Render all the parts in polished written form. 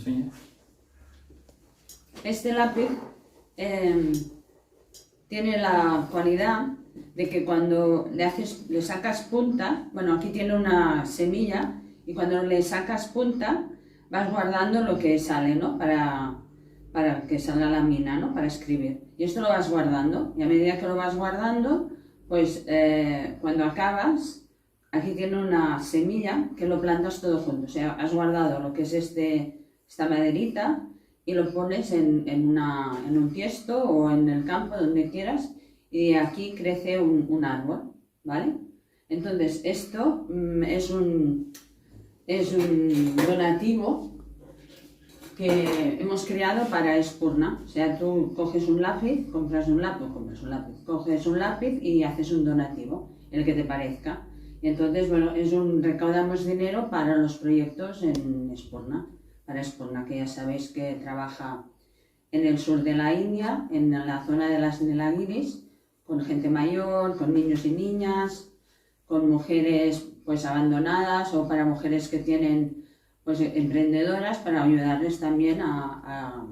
enseñe. Este lápiz tiene la cualidad de que cuando le sacas punta, bueno, aquí tiene una semilla, y cuando le sacas punta vas guardando lo que sale, ¿no? Para que salga la mina, ¿no? Para escribir. Y esto lo vas guardando, y a medida que lo vas guardando, pues cuando acabas, aquí tiene una semilla que lo plantas todo junto. O sea, has guardado lo que es esta maderita y lo pones en un tiesto o en el campo, donde quieras, y aquí crece un árbol, ¿vale? Entonces, esto es un donativo que hemos creado para Espurna. O sea, tú coges un lápiz, coges un lápiz y haces un donativo, el que te parezca. Y entonces, bueno, recaudamos dinero para los proyectos en Espurna, para Espurna, que ya sabéis que trabaja en el sur de la India, en la zona de las Nilgiris, con gente mayor, con niños y niñas, con mujeres pues abandonadas, o para mujeres que tienen pues emprendedoras, para ayudarles también a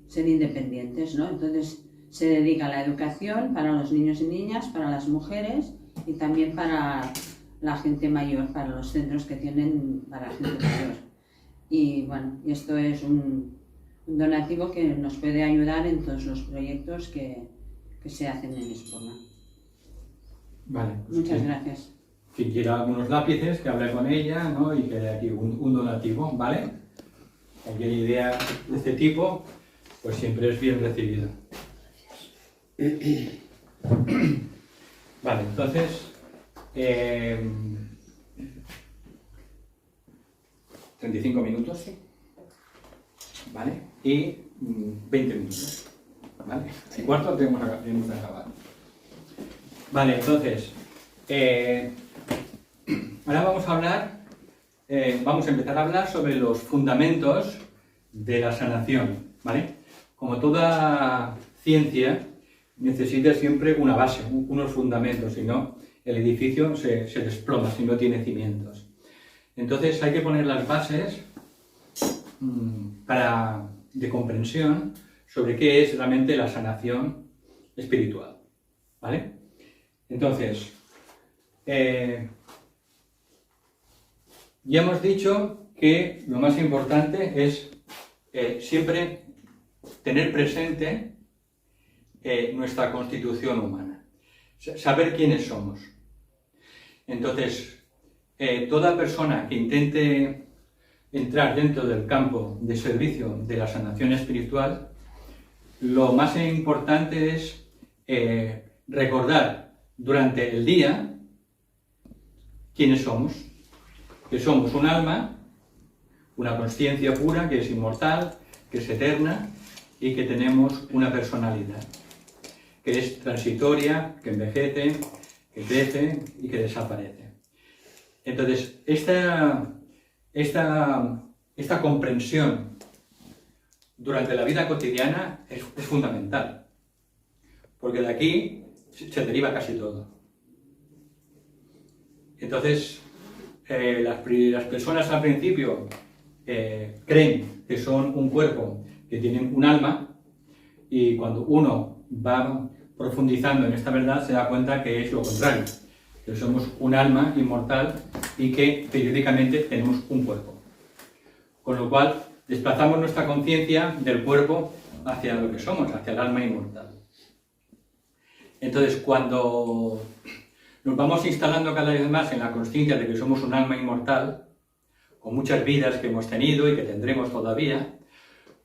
ser independientes, ¿no? Entonces se dedica a la educación para los niños y niñas, para las mujeres, y también para la gente mayor, para los centros que tienen para gente mayor. Y bueno, esto es un donativo que nos puede ayudar en todos los proyectos que se hacen en Espurna. Vale. Pues muchas gracias. Quien quiera algunos lápices, que hable con ella, ¿no? Y que dé aquí un donativo, ¿vale? Cualquier idea de este tipo, pues siempre es bien recibida. Vale, entonces, 35 minutos, ¿vale? Y 20 minutos, ¿vale? Y cuarto tenemos que acabar. Vale, entonces, ahora vamos a empezar a hablar sobre los fundamentos de la sanación, ¿vale? Como toda ciencia, necesita siempre una base, unos fundamentos, si no, el edificio se desploma, si no tiene cimientos. Entonces hay que poner las bases de comprensión sobre qué es realmente la sanación espiritual, ¿vale? Entonces, ya hemos dicho que lo más importante es siempre tener presente nuestra constitución humana, saber quiénes somos. Entonces, toda persona que intente entrar dentro del campo de servicio de la sanación espiritual, lo más importante es recordar durante el día quiénes somos, que somos un alma, una consciencia pura que es inmortal, que es eterna y que tenemos una personalidad, que es transitoria, que envejece, que crece y que desaparece. Entonces, esta comprensión durante la vida cotidiana es fundamental, porque de aquí se deriva casi todo. Entonces, las personas al principio creen que son un cuerpo, que tienen un alma, y cuando uno va profundizando en esta verdad se da cuenta que es lo contrario, que somos un alma inmortal y que periódicamente tenemos un cuerpo. Con lo cual, desplazamos nuestra conciencia del cuerpo hacia lo que somos, hacia el alma inmortal. Entonces, cuando nos vamos instalando cada vez más en la consciencia de que somos un alma inmortal, con muchas vidas que hemos tenido y que tendremos todavía,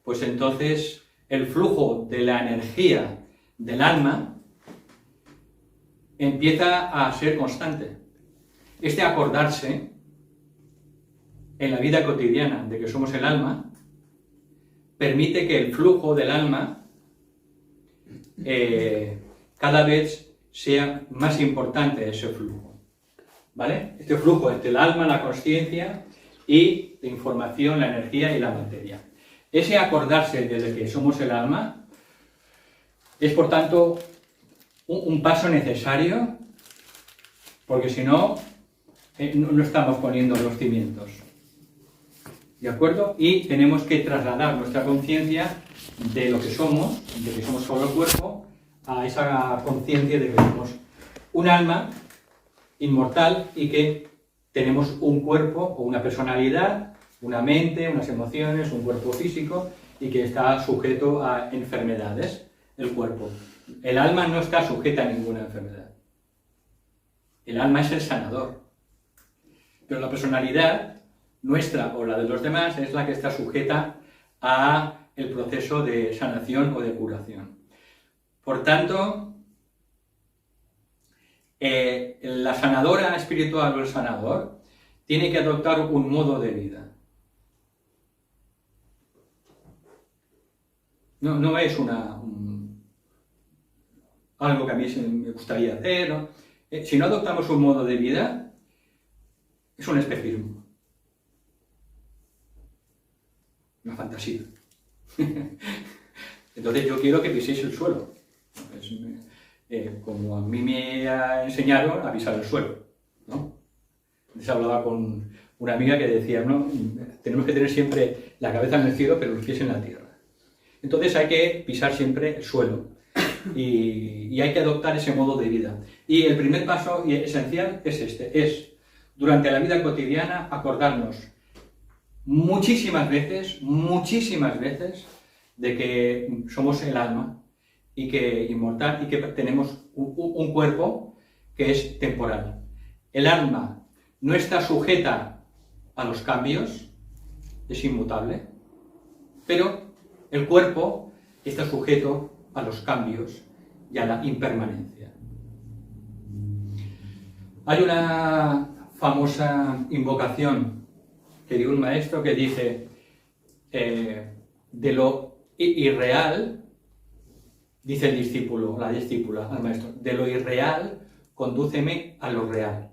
pues entonces el flujo de la energía del alma empieza a ser constante. Este acordarse en la vida cotidiana de que somos el alma permite que el flujo del alma cada vez sea más importante, ese flujo, ¿vale? Este flujo entre el alma, la consciencia y la información, la energía y la materia. Ese acordarse de que somos el alma es, por tanto, un paso necesario, porque si no, no estamos poniendo los cimientos. ¿de acuerdo? Y tenemos que trasladar nuestra conciencia de lo que somos, de que somos solo cuerpo, a esa conciencia de que somos un alma inmortal y que tenemos un cuerpo o una personalidad, una mente, unas emociones, un cuerpo físico y que está sujeto a enfermedades, el cuerpo. El alma no está sujeta a ninguna enfermedad. El alma es el sanador. Pero la personalidad nuestra o la de los demás es la que está sujeta a el proceso de sanación o de curación. Por tanto, la sanadora espiritual o el sanador tiene que adoptar un modo de vida. No es algo que a mí me gustaría hacer, ¿no? Si no adoptamos un modo de vida, es un espejismo. Una fantasía. Entonces yo quiero que piséis el suelo. Como a mí me enseñaron a pisar el suelo, ¿no? Antes hablaba con una amiga que decía, ¿no? Tenemos que tener siempre la cabeza en el cielo, pero los pies en la tierra. Entonces hay que pisar siempre el suelo y hay que adoptar ese modo de vida. Y el primer paso esencial es es durante la vida cotidiana acordarnos muchísimas veces, de que somos el alma y que inmortal y que tenemos un cuerpo que es temporal. El alma no está sujeta a los cambios, es inmutable, pero el cuerpo está sujeto a los cambios y a la impermanencia. Hay una famosa invocación que dio un maestro que dice, de lo irreal, dice el discípulo, la discípula al maestro, de lo irreal, condúceme a lo real.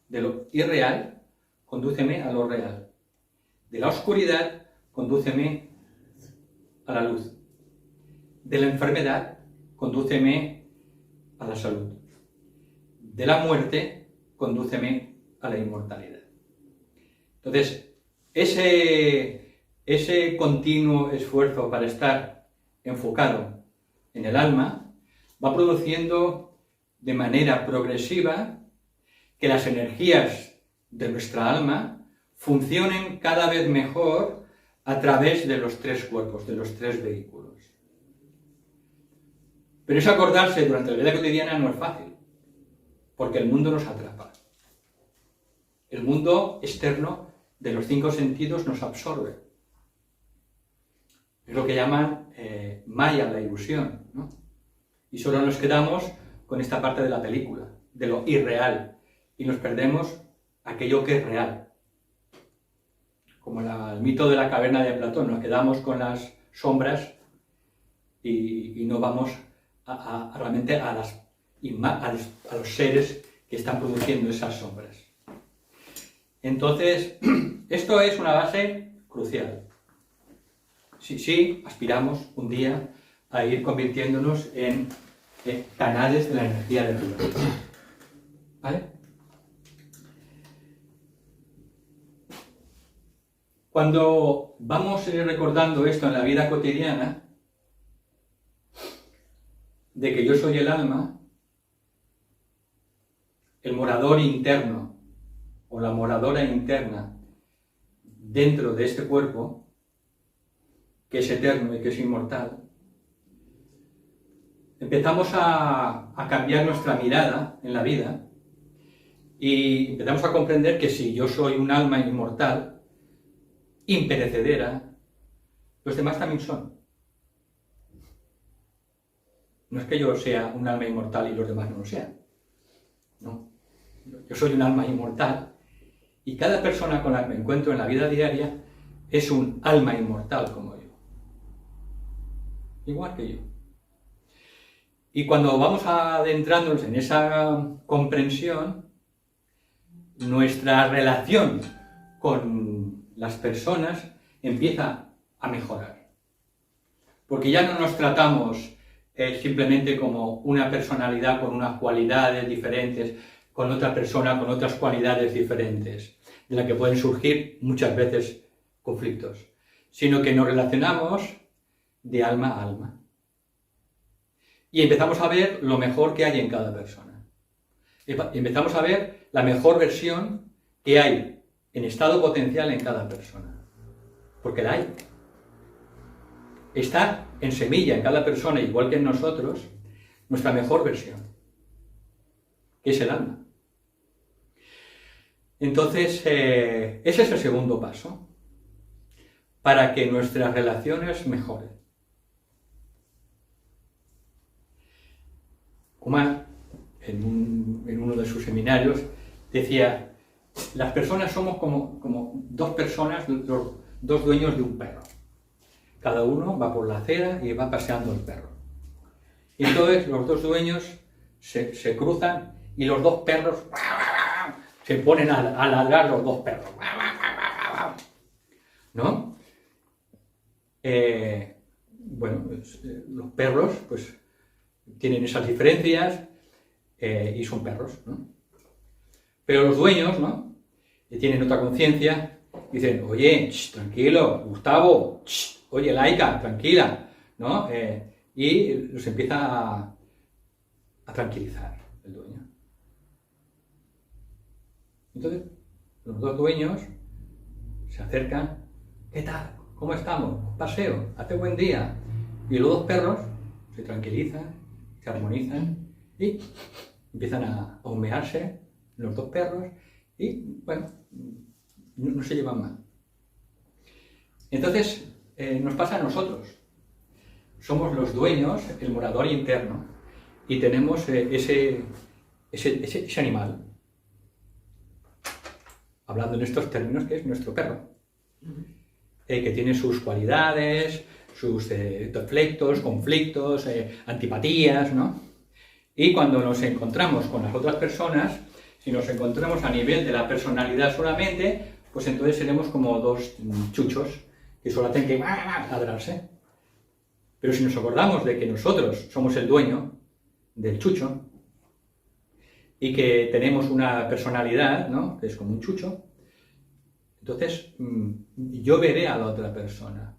De lo irreal, condúceme a lo real. De la oscuridad, condúceme a la luz. De la enfermedad, condúceme a la salud. De la muerte, condúceme a la inmortalidad. Entonces, ese continuo esfuerzo para estar enfocado en el alma va produciendo de manera progresiva que las energías de nuestra alma funcionen cada vez mejor a través de los tres cuerpos, de los tres vehículos. Pero eso acordarse durante la vida cotidiana no es fácil, porque el mundo nos atrapa. El mundo externo de los cinco sentidos nos absorbe. Es lo que llaman Maya, la ilusión, ¿no? Y solo nos quedamos con esta parte de la película, de lo irreal, y nos perdemos aquello que es real. Como el mito de la caverna de Platón, nos quedamos con las sombras y no vamos realmente a los seres que están produciendo esas sombras. Entonces, esto es una base crucial. Sí, aspiramos un día a ir convirtiéndonos en canales de la energía de Dios. ¿Vale? Cuando vamos recordando esto en la vida cotidiana, de que yo soy el alma, el morador interno o la moradora interna dentro de este cuerpo, que es eterno y que es inmortal, empezamos a cambiar nuestra mirada en la vida y empezamos a comprender que si yo soy un alma inmortal, imperecedera, los demás también son. No es que yo sea un alma inmortal y los demás no lo sean. No. Yo soy un alma inmortal y cada persona con la que me encuentro en la vida diaria es un alma inmortal como yo. Igual que yo. Y cuando vamos adentrándonos en esa comprensión, nuestra relación con las personas empieza a mejorar. Porque ya no nos tratamos simplemente como una personalidad con unas cualidades diferentes, con otra persona con otras cualidades diferentes, de la que pueden surgir muchas veces conflictos, sino que nos relacionamos de alma a alma. Y empezamos a ver lo mejor que hay en cada persona. Empezamos a ver la mejor versión que hay en estado potencial en cada persona. Porque la hay. Está en semilla en cada persona, igual que en nosotros, nuestra mejor versión, que es el alma. Entonces, ese es el segundo paso, para que nuestras relaciones mejoren. Kumar, en uno de sus seminarios, decía, las personas somos como dos personas, dos dueños de un perro. Cada uno va por la acera y va paseando el perro. Y entonces los dos dueños se cruzan y los dos perros se ponen a ladrar los dos perros. ¿No? Bueno, los perros pues tienen esas diferencias y son perros, ¿no? Pero los dueños, ¿no? Tienen otra conciencia, dicen, oye, tranquilo, Gustavo, oye, Laika, tranquila, ¿no? Y los empieza a tranquilizar el dueño. Entonces, los dos dueños se acercan, ¿qué tal? ¿Cómo estamos? Paseo, hace buen día. Y los dos perros se tranquilizan, se armonizan y empiezan a humearse los dos perros y, bueno, no se llevan mal. Entonces, nos pasa a nosotros. Somos los dueños, el morador interno, y tenemos ese animal, hablando en estos términos, que es nuestro perro, que tiene sus cualidades, sus defectos, conflictos, antipatías, ¿no? Y cuando nos encontramos con las otras personas, si nos encontramos a nivel de la personalidad solamente, pues entonces seremos como dos chuchos que solo hacen que ladrarse. Pero si nos acordamos de que nosotros somos el dueño del chucho y que tenemos una personalidad, ¿no? Que es como un chucho, entonces yo veré a la otra persona,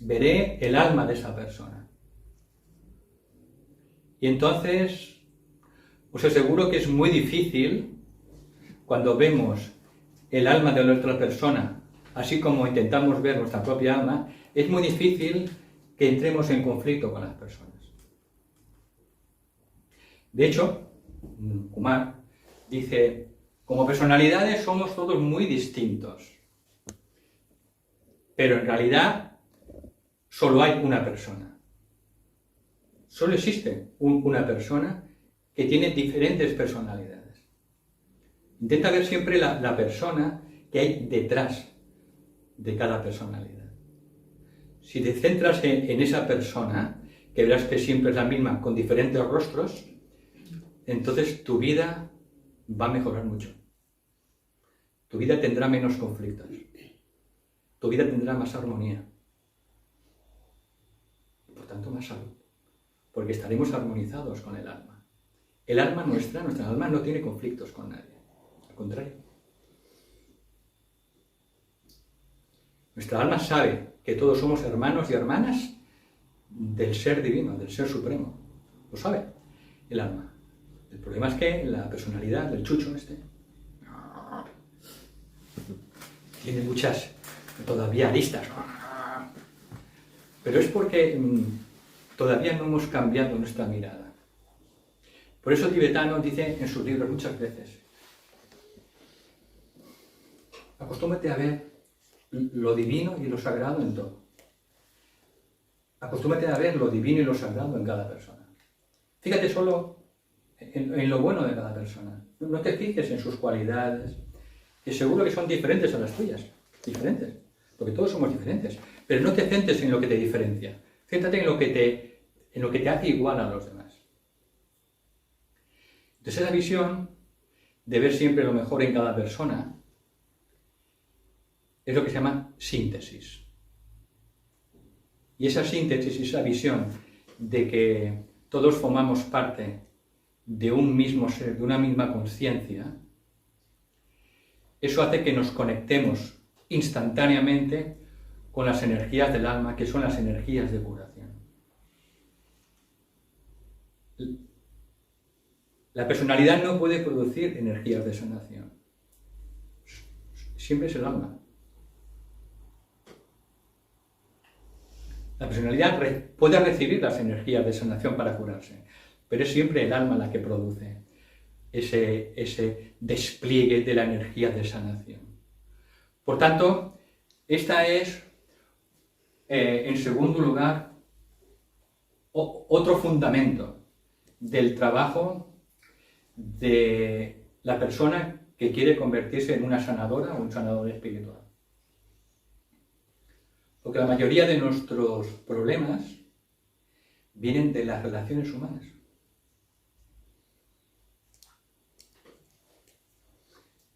veré el alma de esa persona. Y entonces os aseguro que es muy difícil cuando vemos el alma de la otra persona, así como intentamos ver nuestra propia alma, es muy difícil que entremos en conflicto con las personas. De hecho, Kumar dice, como personalidades somos todos muy distintos, pero en realidad solo hay una persona. Solo existe una persona que tiene diferentes personalidades. Intenta ver siempre la persona que hay detrás de cada personalidad. Si te centras en esa persona, que verás que siempre es la misma, con diferentes rostros, entonces tu vida va a mejorar mucho. Tu vida tendrá menos conflictos. Tu vida tendrá más armonía. Y por tanto más salud. Porque estaremos armonizados con el alma. El alma nuestra alma no tiene conflictos con nadie. Al contrario. Nuestra alma sabe que todos somos hermanos y hermanas del ser divino, del ser supremo. Lo sabe el alma. El problema es que la personalidad del chucho tiene muchas todavía aristas. Pero es porque todavía no hemos cambiado nuestra mirada. Por eso el tibetano dice en sus libros muchas veces, acostúmbrate a ver lo divino y lo sagrado en todo. Acostúmbrate a ver lo divino y lo sagrado en cada persona. Fíjate solo en lo bueno de cada persona. No te fijes en sus cualidades, que seguro que son diferentes a las tuyas. Diferentes. Porque todos somos diferentes. Pero no te centres en lo que te diferencia. Céntrate en lo que te hace igual a los demás. Entonces esa visión de ver siempre lo mejor en cada persona es lo que se llama síntesis. Y esa síntesis, esa visión de que todos formamos parte de un mismo ser, de una misma conciencia, eso hace que nos conectemos instantáneamente con las energías del alma, que son las energías de curación. La personalidad no puede producir energías de sanación. Siempre es el alma. La personalidad puede recibir las energías de sanación para curarse, pero es siempre el alma la que produce ese despliegue de la energía de sanación. Por tanto, esta es, en segundo lugar, otro fundamento del trabajo de la persona que quiere convertirse en una sanadora o un sanador espiritual. Porque la mayoría de nuestros problemas vienen de las relaciones humanas.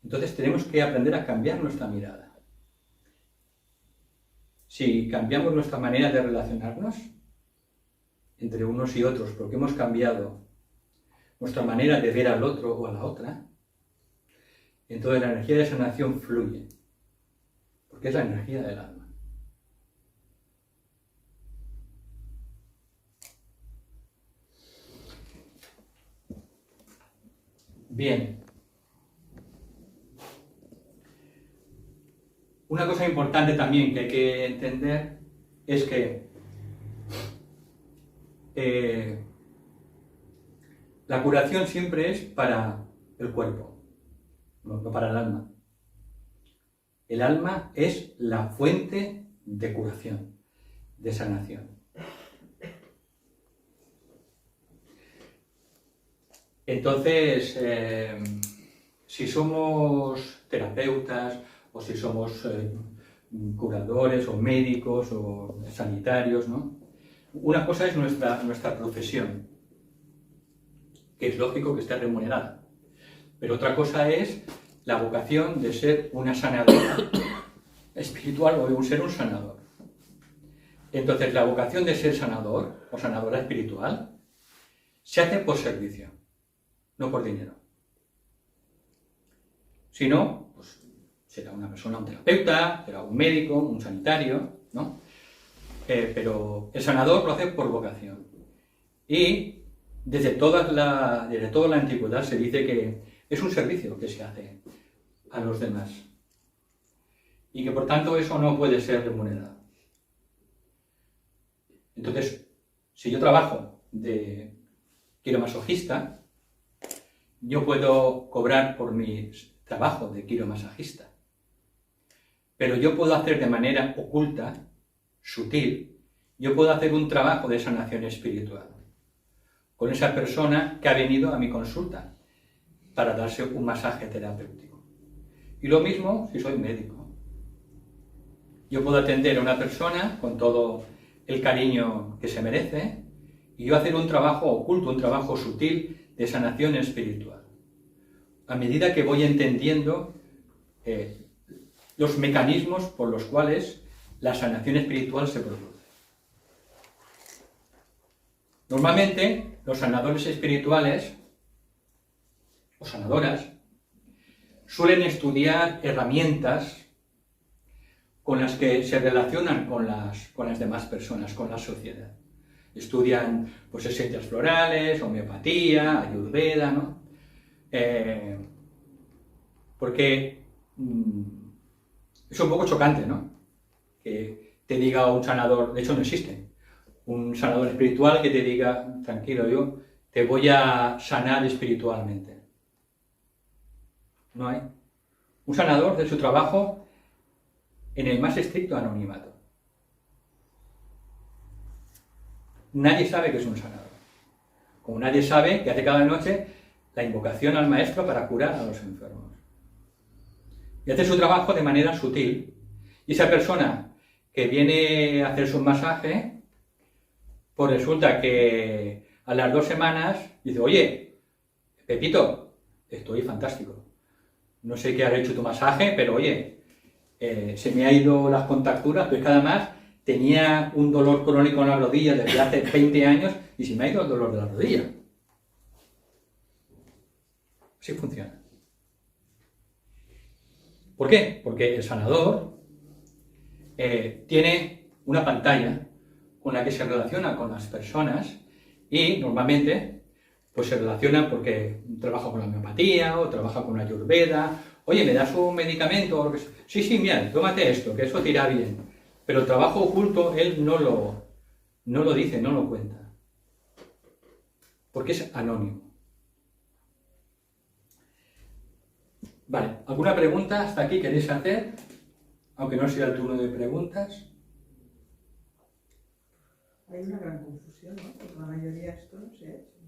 Entonces tenemos que aprender a cambiar nuestra mirada. Si cambiamos nuestra manera de relacionarnos entre unos y otros, porque hemos cambiado nuestra manera de ver al otro o a la otra, entonces la energía de sanación fluye, porque es la energía del alma. Bien. Una cosa importante también que hay que entender es que la curación siempre es para el cuerpo, no para el alma. El alma es la fuente de curación, de sanación. Entonces, si somos terapeutas, o si somos curadores, o médicos, o sanitarios, ¿no? Una cosa es nuestra profesión, que es lógico que esté remunerada. Pero otra cosa es la vocación de ser una sanadora espiritual o de ser un sanador. Entonces, la vocación de ser sanador o sanadora espiritual se hace por servicio, no por dinero. Si no, pues será una persona, un terapeuta, será un médico, un sanitario, ¿no? Pero el sanador lo hace por vocación. Y desde toda la antigüedad se dice que es un servicio que se hace a los demás. Y que por tanto eso no puede ser remunerado. Entonces, si yo trabajo de quiromasajista, yo puedo cobrar por mi trabajo de quiromasajista. Pero yo puedo hacer de manera oculta, sutil, yo puedo hacer un trabajo de sanación espiritual con esa persona que ha venido a mi consulta para darse un masaje terapéutico. Y lo mismo si soy médico. Yo puedo atender a una persona con todo el cariño que se merece y yo hacer un trabajo oculto, un trabajo sutil de sanación espiritual. A medida que voy entendiendo los mecanismos por los cuales la sanación espiritual se produce. Normalmente, los sanadores espirituales o sanadoras suelen estudiar herramientas con las que se relacionan con las demás personas, con la sociedad. Estudian pues, esencias florales, homeopatía, ayurveda, ¿no? Porque es un poco chocante, ¿no? Que te diga un sanador, de hecho no existe, un sanador espiritual que te diga, tranquilo, yo te voy a sanar espiritualmente. No hay. Un sanador de su trabajo en el más estricto anonimato. Nadie sabe que es un sanador. Como nadie sabe que hace cada noche la invocación al maestro para curar a los enfermos. Y hace su trabajo de manera sutil. Y esa persona que viene a hacerse un masaje, pues resulta que a las 2 semanas dice, oye, Pepito, estoy fantástico. No sé qué has hecho tu masaje, pero oye, se me ha ido las contracturas, pero es que además tenía un dolor crónico en la rodilla desde hace 20 años y se me ha ido el dolor de la rodilla. Así funciona. ¿Por qué? Porque el sanador tiene una pantalla con la que se relaciona con las personas y normalmente pues se relaciona porque trabaja con la homeopatía o trabaja con la ayurveda. Oye, ¿me das un medicamento? Sí, sí, mira, tómate esto, que eso te irá bien. Pero el trabajo oculto él no lo dice, no lo cuenta. Porque es anónimo. Vale, ¿alguna pregunta hasta aquí queréis hacer? Aunque no sea el turno de preguntas. Hay una gran confusión, ¿no? Porque la mayoría de esto no se ha hecho.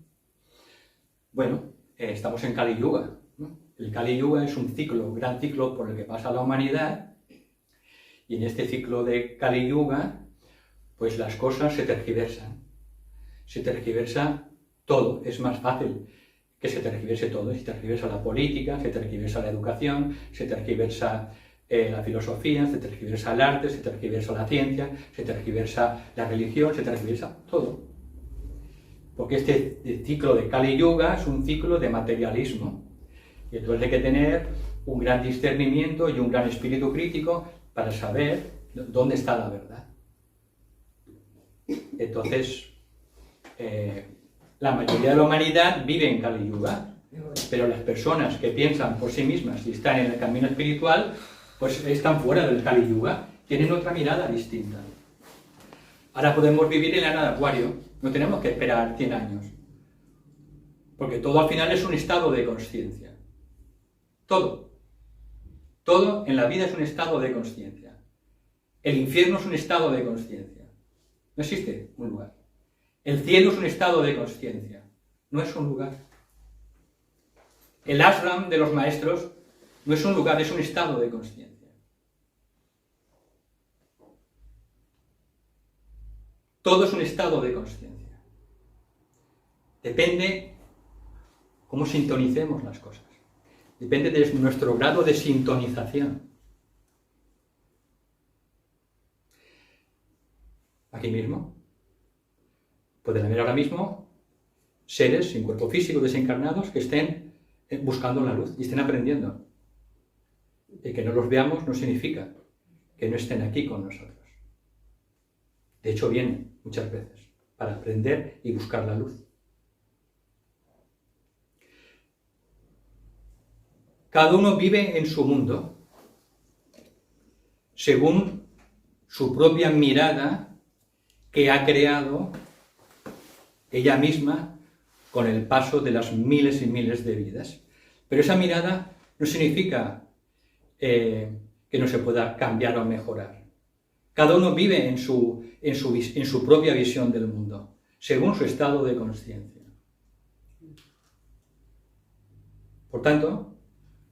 Bueno, estamos en Kali Yuga, ¿no? El Kali Yuga es un ciclo, un gran ciclo por el que pasa la humanidad, y en este ciclo de Kali Yuga, pues las cosas se tergiversan. Se tergiversa todo, es más fácil que se tergiverse todo. Se tergiversa la política, se tergiversa la educación, se tergiversa la filosofía, se tergiversa el arte, se tergiversa la ciencia, se tergiversa la religión, se tergiversa todo. Porque este ciclo de Kali Yuga es un ciclo de materialismo. Y entonces hay que tener un gran discernimiento y un gran espíritu crítico para saber dónde está la verdad. Entonces, la mayoría de la humanidad vive en Kali Yuga, pero las personas que piensan por sí mismas y están en el camino espiritual, pues están fuera del Kali Yuga, tienen otra mirada distinta. Ahora podemos vivir en la era de Acuario, no tenemos que esperar 100 años, porque todo al final es un estado de consciencia. Todo. Todo en la vida es un estado de consciencia. El infierno es un estado de consciencia. No existe un lugar. El cielo es un estado de consciencia. No es un lugar. El ashram de los maestros no es un lugar, es un estado de consciencia. Todo es un estado de consciencia. Depende cómo sintonicemos las cosas. Depende de nuestro grado de sintonización. Aquí mismo, pueden haber ahora mismo seres sin cuerpo físico, desencarnados, que estén buscando la luz y estén aprendiendo. Y que no los veamos no significa que no estén aquí con nosotros. De hecho, vienen muchas veces para aprender y buscar la luz. Cada uno vive en su mundo según su propia mirada que ha creado ella misma con el paso de las miles y miles de vidas. Pero esa mirada no significa que no se pueda cambiar o mejorar. Cada uno vive en su propia visión del mundo, según su estado de consciencia. Por tanto,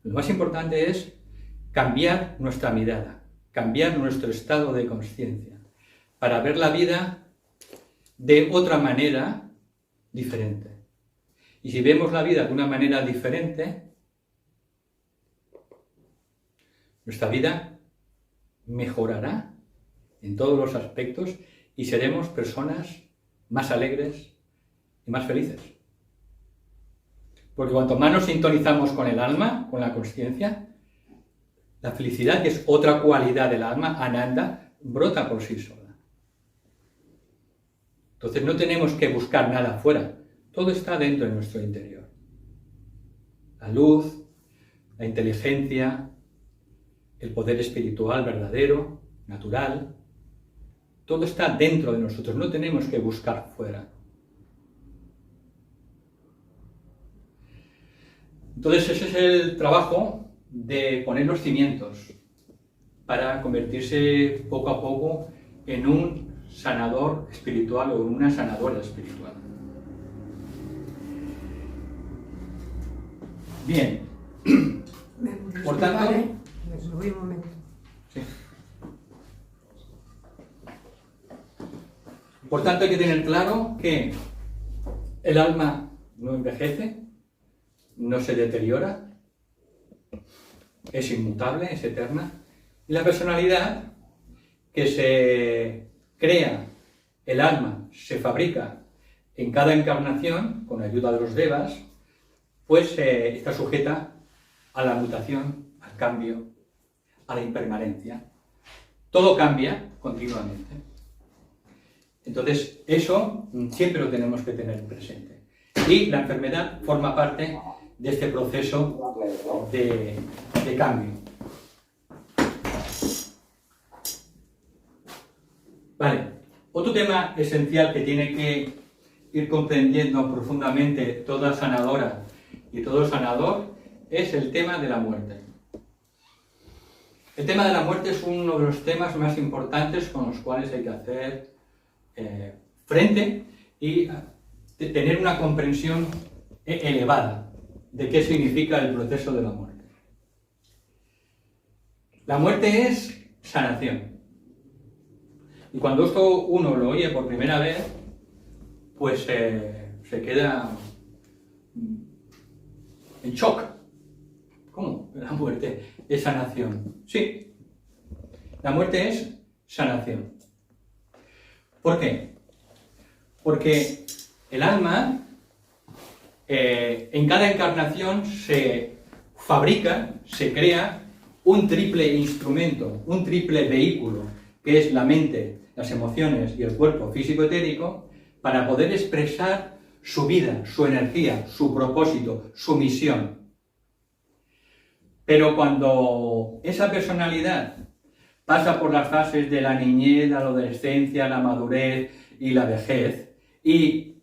lo más importante es cambiar nuestra mirada, cambiar nuestro estado de consciencia, para ver la vida de otra manera diferente. Y si vemos la vida de una manera diferente, nuestra vida mejorará en todos los aspectos y seremos personas más alegres y más felices. Porque cuanto más nos sintonizamos con el alma, con la consciencia, la felicidad, que es otra cualidad del alma, Ananda, brota por sí sola. Entonces no tenemos que buscar nada afuera, todo está dentro de nuestro interior. La luz, la inteligencia, el poder espiritual verdadero, natural, todo está dentro de nosotros, no tenemos que buscar fuera. Entonces ese es el trabajo de poner los cimientos para convertirse poco a poco en un sanador espiritual o en una sanadora espiritual. Bien. Por tanto... Me voy un momento. Sí. Por tanto hay que tener claro que el alma no envejece, no se deteriora, es inmutable, es eterna. Y la personalidad que se crea, el alma se fabrica en cada encarnación, con la ayuda de los devas, pues está sujeta a la mutación, al cambio, a la impermanencia. todo cambia continuamente. Entonces, eso siempre lo tenemos que tener presente. Y la enfermedad forma parte de este proceso de cambio. Vale, otro tema esencial que tiene que ir comprendiendo profundamente toda sanadora y todo sanador es el tema de la muerte. El tema de la muerte es uno de los temas más importantes con los cuales hay que hacer frente y tener una comprensión elevada de qué significa el proceso de la muerte. La muerte es sanación. Y cuando esto uno lo oye por primera vez, pues se queda en shock. ¿Cómo? La muerte es sanación. Sí, la muerte es sanación. ¿Por qué? Porque el alma en cada encarnación se fabrica, se crea un triple instrumento, un triple vehículo, que es la mente, las emociones y el cuerpo físico-etérico, para poder expresar su vida, su energía, su propósito, su misión. Pero cuando esa personalidad pasa por las fases de la niñez, la adolescencia, la madurez y la vejez, y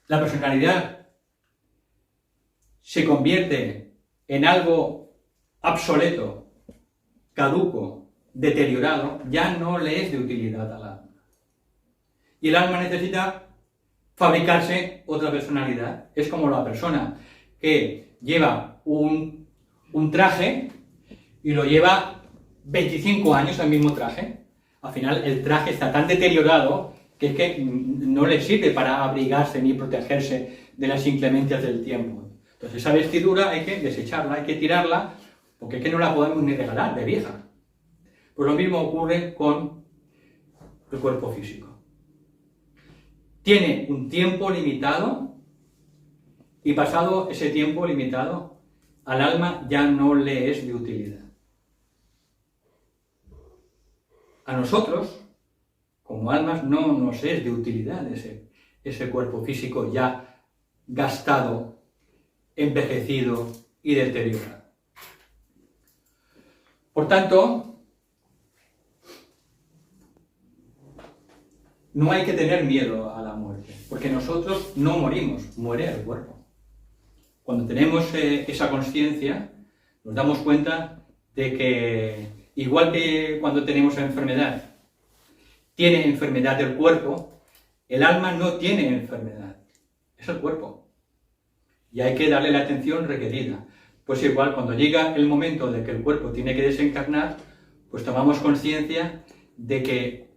la personalidad se convierte en algo obsoleto, caduco, deteriorado, ya no le es de utilidad al alma. Y el alma necesita fabricarse otra personalidad. Es como la persona que lleva un traje y lo lleva 25 años el mismo traje. Al final el traje está tan deteriorado que es que no le sirve para abrigarse ni protegerse de las inclemencias del tiempo. Entonces esa vestidura hay que desecharla, hay que tirarla, porque es que no la podemos ni regalar de vieja. Pues lo mismo ocurre con el cuerpo físico. Tiene un tiempo limitado y pasado ese tiempo limitado, al alma ya no le es de utilidad. A nosotros, como almas, no nos es de utilidad ese cuerpo físico ya gastado, envejecido y deteriorado. Por tanto, no hay que tener miedo a la muerte, porque nosotros no morimos, muere el cuerpo. Cuando tenemos esa conciencia, nos damos cuenta de que, igual que cuando tenemos enfermedad, tiene enfermedad el cuerpo, el alma no tiene enfermedad, es el cuerpo. Y hay que darle la atención requerida. Pues igual, cuando llega el momento de que el cuerpo tiene que desencarnar, pues tomamos conciencia de que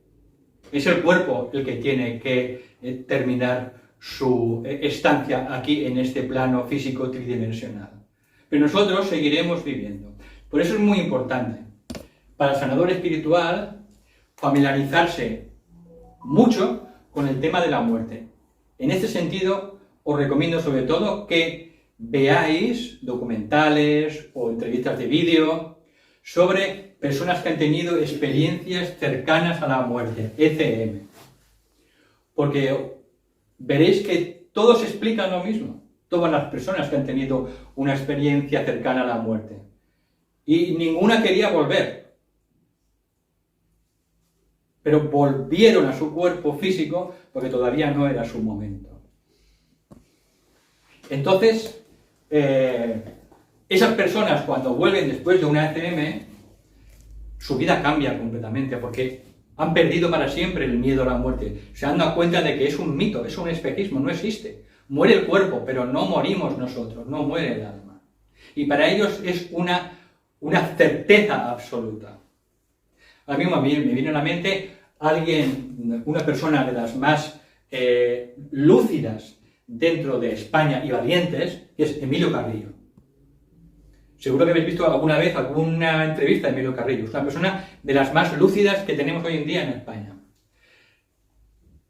es el cuerpo el que tiene que terminar su estancia aquí en este plano físico tridimensional. Pero nosotros seguiremos viviendo. Por eso es muy importante para el sanador espiritual familiarizarse mucho con el tema de la muerte. En este sentido, os recomiendo sobre todo que veáis documentales o entrevistas de vídeo sobre personas que han tenido experiencias cercanas a la muerte, ECM. Porque veréis que todos explican lo mismo, todas las personas que han tenido una experiencia cercana a la muerte. Y ninguna quería volver. Pero volvieron a su cuerpo físico porque todavía no era su momento. Entonces, esas personas cuando vuelven después de una ECM, su vida cambia completamente porque han perdido para siempre el miedo a la muerte. Se han dado cuenta de que es un mito, es un espejismo, no existe. Muere el cuerpo, pero no morimos nosotros, no muere el alma. Y para ellos es una certeza absoluta. A mí me viene a la mente una persona de las más lúcidas dentro de España y valientes, que es Emilio Carrillo. Seguro que habéis visto alguna vez alguna entrevista de Emilio Carrillo. Es una persona de las más lúcidas que tenemos hoy en día en España.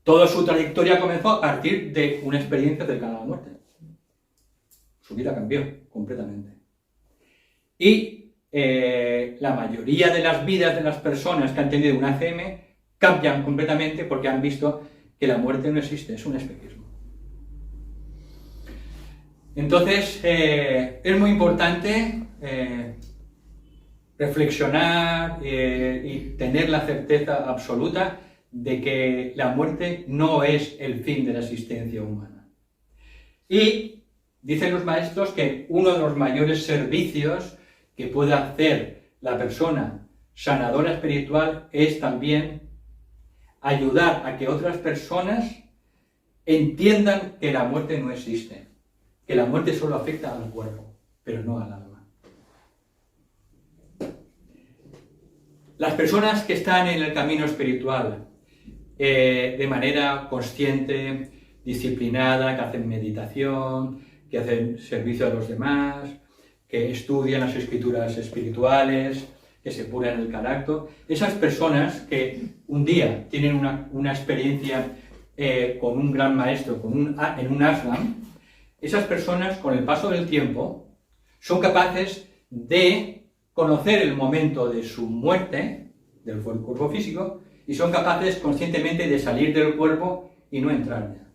Toda su trayectoria comenzó a partir de una experiencia cercana a la muerte. Su vida cambió completamente. Y la mayoría de las vidas de las personas que han tenido un ACM cambian completamente porque han visto que la muerte no existe, es un espejismo. Entonces, es muy importante reflexionar y tener la certeza absoluta de que la muerte no es el fin de la existencia humana. Y dicen los maestros que uno de los mayores servicios que puede hacer la persona sanadora espiritual es también ayudar a que otras personas entiendan que la muerte no existe, que la muerte solo afecta al cuerpo, pero no al alma. Las personas que están en el camino espiritual de manera consciente, disciplinada, que hacen meditación, que hacen servicio a los demás, que estudian las escrituras espirituales, que se pulen el carácter, esas personas que un día tienen una experiencia con un gran maestro, en un ashram, esas personas con el paso del tiempo son capaces de conocer el momento de su muerte, del cuerpo físico, y son capaces conscientemente de salir del cuerpo y no entrar ya.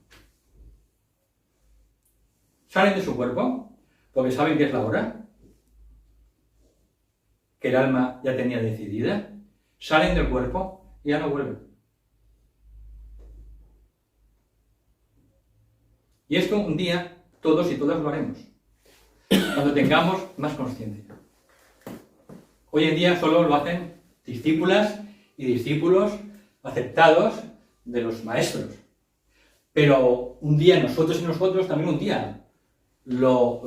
Salen de su cuerpo porque saben que es la hora, que el alma ya tenía decidida, salen del cuerpo y ya no vuelven. Y esto un día todos y todas lo haremos, cuando tengamos más conciencia. Hoy en día solo lo hacen discípulas y discípulos aceptados de los maestros. Pero un día nosotros y nosotros también un día lo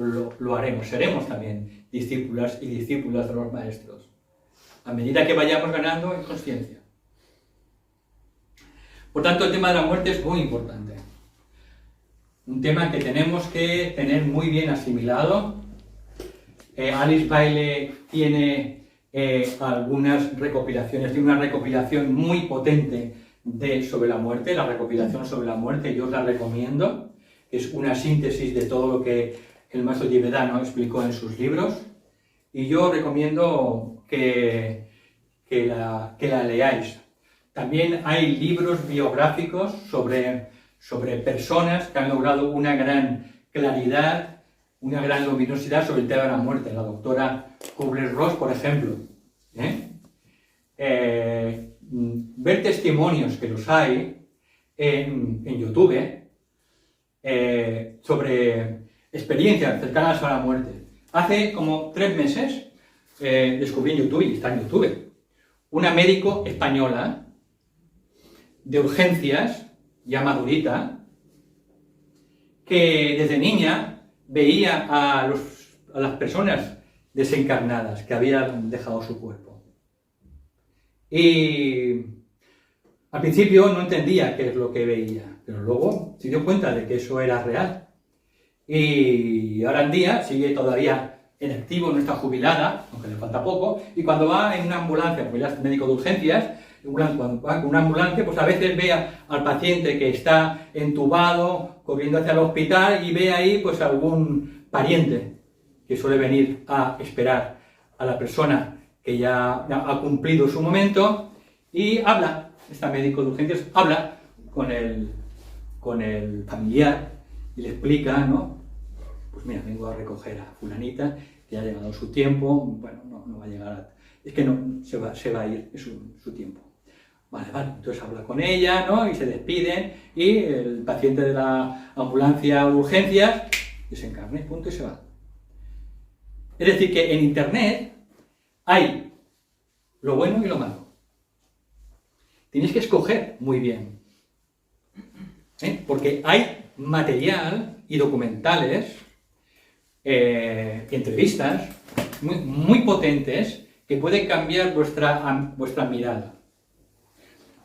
haremos, seremos también discípulas y discípulas de los maestros, a medida que vayamos ganando en conciencia. Por tanto, el tema de la muerte es muy importante. Un tema que tenemos que tener muy bien asimilado. Alice Bailey tiene algunas recopilaciones, tiene una recopilación muy potente sobre la muerte, la recopilación sobre la muerte, yo os la recomiendo. Es una síntesis de todo lo que el maestro tibetano explicó en sus libros, y yo recomiendo que la leáis. También hay libros biográficos sobre personas que han logrado una gran claridad, una gran luminosidad sobre el tema de la muerte. La doctora Kubler-Ross, por ejemplo. Ver testimonios, que los hay en YouTube, sobre experiencias cercanas a la muerte. Hace como 3 meses descubrí en YouTube, y está en YouTube, una médico española de urgencias, ya madurita, que desde niña veía a las personas desencarnadas que habían dejado su cuerpo. Y al principio no entendía qué es lo que veía, pero luego se dio cuenta de que eso era real. Y ahora en día sigue todavía en activo, no está jubilada, aunque le falta poco, y cuando va en una ambulancia, porque ella es médico de urgencias, cuando va con una ambulancia, pues a veces ve al paciente que está entubado, corriendo hacia el hospital, y ve ahí pues algún pariente que suele venir a esperar a la persona que ya ha cumplido su momento, y habla, esta médico de urgencias, habla con el familiar y le explica, ¿no? Pues mira, vengo a recoger a fulanita, que ya ha llegado su tiempo, bueno, no va a llegar, es que no, se va a ir, es su tiempo. Vale, entonces habla con ella, ¿no? Y se despiden, y el paciente de la ambulancia de urgencias desencarna, punto, y se va. Es decir, que en Internet hay lo bueno y lo malo. Tienes que escoger muy bien, porque hay material y documentales, entrevistas muy potentes que pueden cambiar vuestra mirada.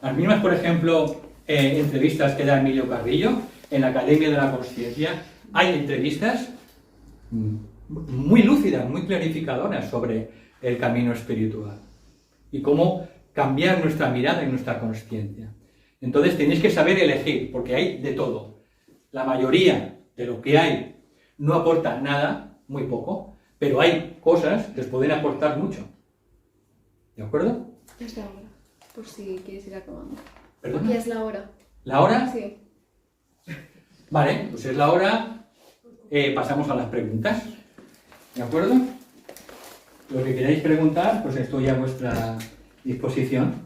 Las mismas, por ejemplo, entrevistas que da Emilio Carrillo en la Academia de la Consciencia, hay entrevistas muy lúcidas, muy clarificadoras sobre el camino espiritual y cómo cambiar nuestra mirada y nuestra consciencia. Entonces tenéis que saber elegir, porque hay de todo. La mayoría de lo que hay no aporta nada, muy poco, pero hay cosas que les pueden aportar mucho. ¿De acuerdo? Es la hora, por si quieres ir acabando. ¿Perdona? Ya es la hora. ¿La hora? Sí. Vale, pues es la hora. Pasamos a las preguntas. ¿De acuerdo? Lo que queráis preguntar, pues estoy a vuestra disposición.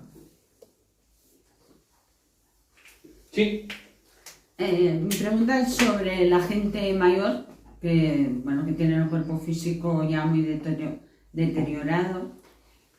Sí. Mi pregunta es sobre la gente mayor que, bueno, que tiene el cuerpo físico ya muy deteriorado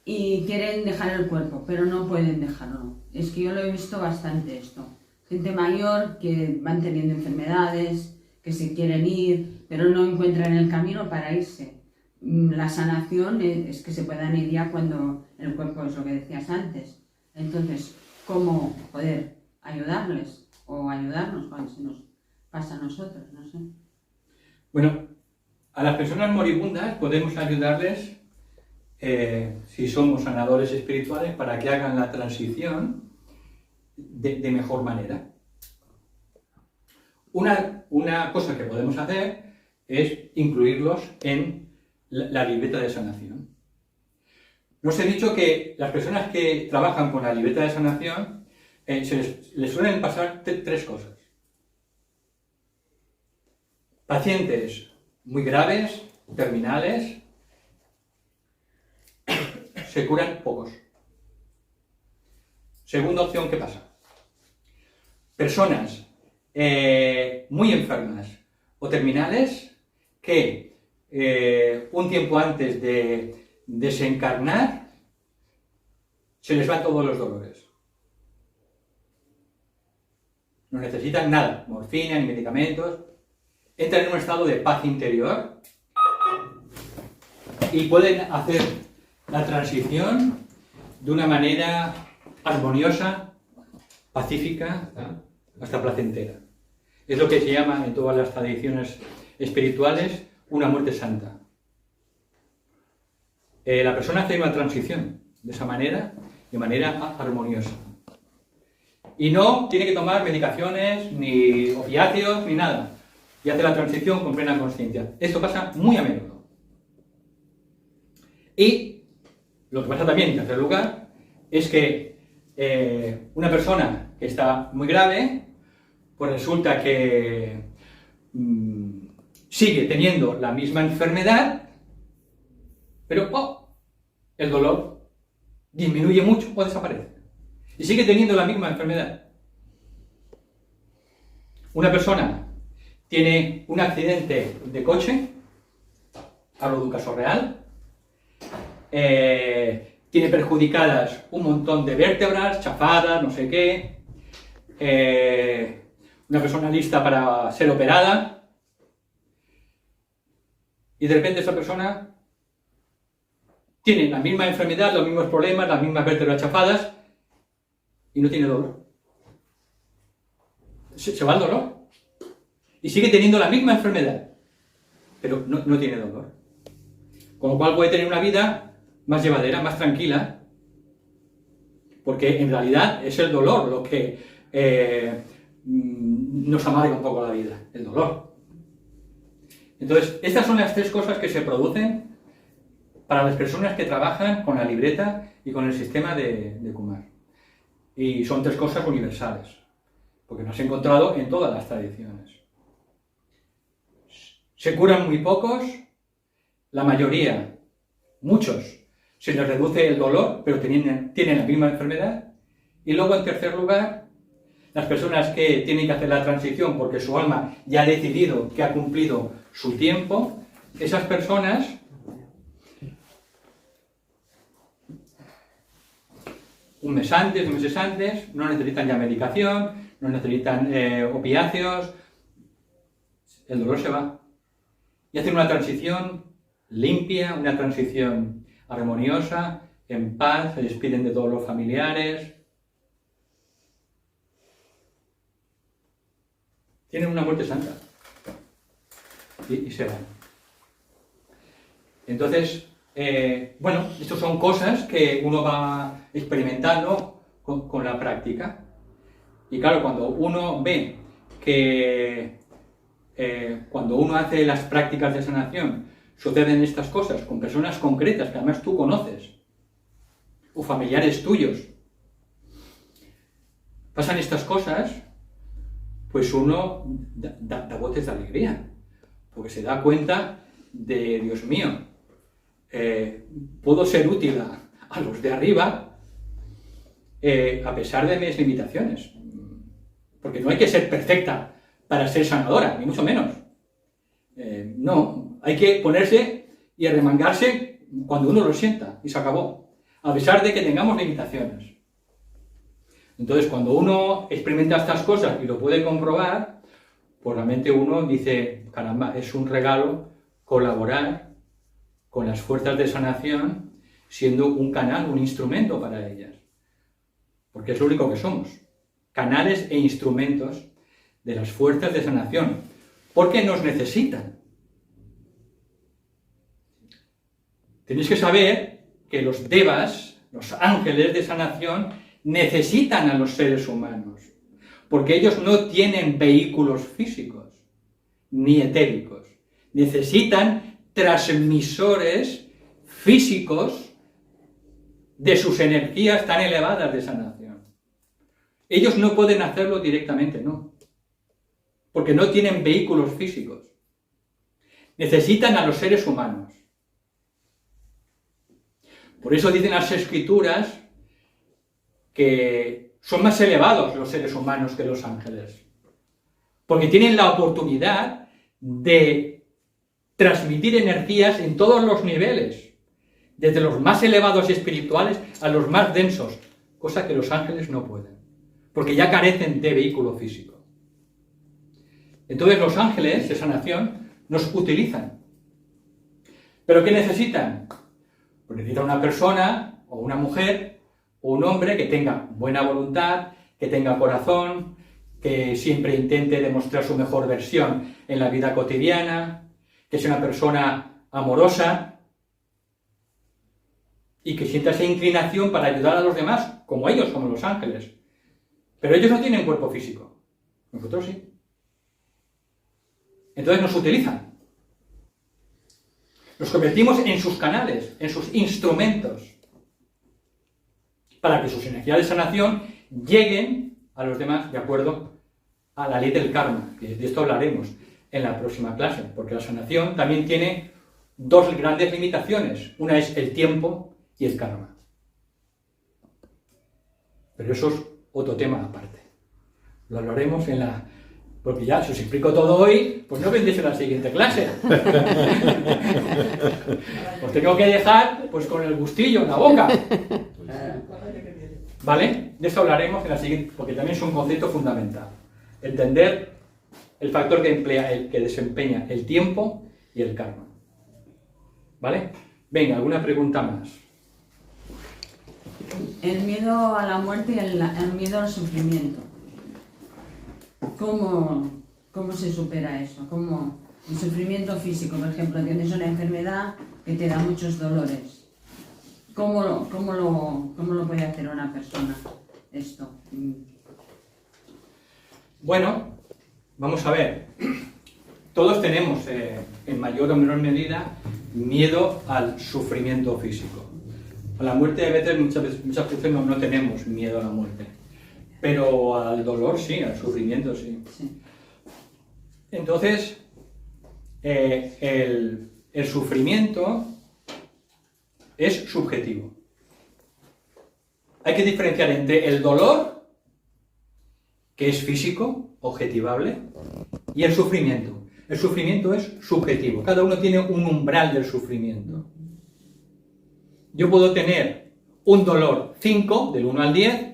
y quieren dejar el cuerpo, pero no pueden dejarlo. Es que yo lo he visto bastante esto. Gente mayor que van teniendo enfermedades, que se quieren ir, pero no encuentran el camino para irse. La sanación es que se puedan ir ya cuando el cuerpo es lo que decías antes. Entonces, ¿cómo poder ayudarles o ayudarnos cuando se nos pasa a nosotros? No sé. Bueno, a las personas moribundas podemos ayudarles, si somos sanadores espirituales, para que hagan la transición de mejor manera. Una cosa que podemos hacer es incluirlos en la libreta de sanación. Nos he dicho que las personas que trabajan con la libreta de sanación les suelen pasar tres cosas. Pacientes muy graves, terminales, se curan pocos. Segunda opción, ¿qué pasa? Personas muy enfermas o terminales que un tiempo antes de desencarnar se les van todos los dolores. No necesitan nada, morfina ni medicamentos. Entran en un estado de paz interior y pueden hacer la transición de una manera armoniosa, pacífica, hasta placentera. Es lo que se llama en todas las tradiciones espirituales una muerte santa. La persona hace una transición de esa manera, de manera armoniosa. Y no tiene que tomar medicaciones, ni opiáceos, ni nada. Y hace la transición con plena conciencia. Esto pasa muy a menudo. Y lo que pasa también, en tercer lugar, es que una persona que está muy grave, pues resulta que sigue teniendo la misma enfermedad, pero el dolor disminuye mucho o desaparece. Y sigue teniendo la misma enfermedad. Una persona tiene un accidente de coche, hablo de un caso real, tiene perjudicadas un montón de vértebras, chafadas, no sé qué, una persona lista para ser operada, y de repente esa persona tiene la misma enfermedad, los mismos problemas, las mismas vértebras chafadas, y no tiene dolor. Se va el dolor. Y sigue teniendo la misma enfermedad, pero no tiene dolor. Con lo cual puede tener una vida más llevadera, más tranquila, porque en realidad es el dolor lo que nos amarga un poco la vida, el dolor. Entonces, estas son las tres cosas que se producen para las personas que trabajan con la libreta y con el sistema de Kumar. Y son tres cosas universales, porque nos he encontrado en todas las tradiciones. Se curan muy pocos, la mayoría, muchos, se les reduce el dolor, pero tienen la misma enfermedad. Y luego, en tercer lugar, las personas que tienen que hacer la transición porque su alma ya ha decidido que ha cumplido su tiempo, esas personas un mes antes, 2 meses antes, no necesitan ya medicación, no necesitan opiáceos, el dolor se va. Y hacen una transición limpia, una transición armoniosa, en paz, se despiden de todos los familiares. Tienen una muerte santa. Y se van. Entonces, bueno, estas son cosas que uno va experimentando con la práctica. Y claro, cuando uno ve que cuando uno hace las prácticas de sanación suceden estas cosas con personas concretas que además tú conoces, o familiares tuyos, pasan estas cosas, pues uno da voces de alegría, porque se da cuenta de, Dios mío, puedo ser útil a los de arriba a pesar de mis limitaciones, porque no hay que ser perfecta para ser sanadora, ni mucho menos. No, hay que ponerse y arremangarse cuando uno lo sienta, y se acabó, a pesar de que tengamos limitaciones. Entonces, cuando uno experimenta estas cosas y lo puede comprobar, pues realmente uno dice, caramba, es un regalo colaborar con las fuerzas de sanación, siendo un canal, un instrumento para ellas. Porque es lo único que somos, canales e instrumentos de las fuerzas de sanación, porque nos necesitan. Tenéis que saber que los devas, los ángeles de sanación, necesitan a los seres humanos, porque ellos no tienen vehículos físicos, ni etéricos. Necesitan transmisores físicos de sus energías tan elevadas de sanación. Ellos no pueden hacerlo directamente, no, porque no tienen vehículos físicos. Necesitan a los seres humanos. Por eso dicen las Escrituras que son más elevados los seres humanos que los ángeles, porque tienen la oportunidad de transmitir energías en todos los niveles, desde los más elevados espirituales a los más densos, cosa que los ángeles no pueden, porque ya carecen de vehículo físico. Entonces los ángeles de sanación nos utilizan. ¿Pero qué necesitan? Pues necesita una persona, o una mujer, o un hombre que tenga buena voluntad, que tenga corazón, que siempre intente demostrar su mejor versión en la vida cotidiana, que sea una persona amorosa y que sienta esa inclinación para ayudar a los demás, como ellos, como los ángeles. Pero ellos no tienen cuerpo físico, nosotros sí. Entonces nos utilizan. Nos convertimos en sus canales, en sus instrumentos, para que sus energías de sanación lleguen a los demás de acuerdo a la ley del karma, que de esto hablaremos en la próxima clase, porque la sanación también tiene dos grandes limitaciones, una es el tiempo y el karma. Pero eso es otro tema aparte. Lo hablaremos en la... Porque ya, si os explico todo hoy, pues no vendréis en la siguiente clase. Os tengo que dejar pues con el gustillo en la boca. ¿Vale? De esto hablaremos en la siguiente, porque también es un concepto fundamental. Entender el factor que emplea, el que desempeña el tiempo y el karma. ¿Vale? Venga, ¿alguna pregunta más? El miedo a la muerte y el miedo al sufrimiento. ¿Cómo se supera eso? ¿Cómo el sufrimiento físico, por ejemplo, tienes una enfermedad que te da muchos dolores? ¿Cómo lo puede hacer una persona esto? Bueno, vamos a ver. Todos tenemos, en mayor o menor medida, miedo al sufrimiento físico. A la muerte muchas veces no tenemos miedo a la muerte. Pero al dolor sí, al sufrimiento sí. Entonces, el sufrimiento es subjetivo. Hay que diferenciar entre el dolor, que es físico, objetivable, y el sufrimiento. El sufrimiento es subjetivo. Cada uno tiene un umbral del sufrimiento. Yo puedo tener un dolor 5, del 1 al 10,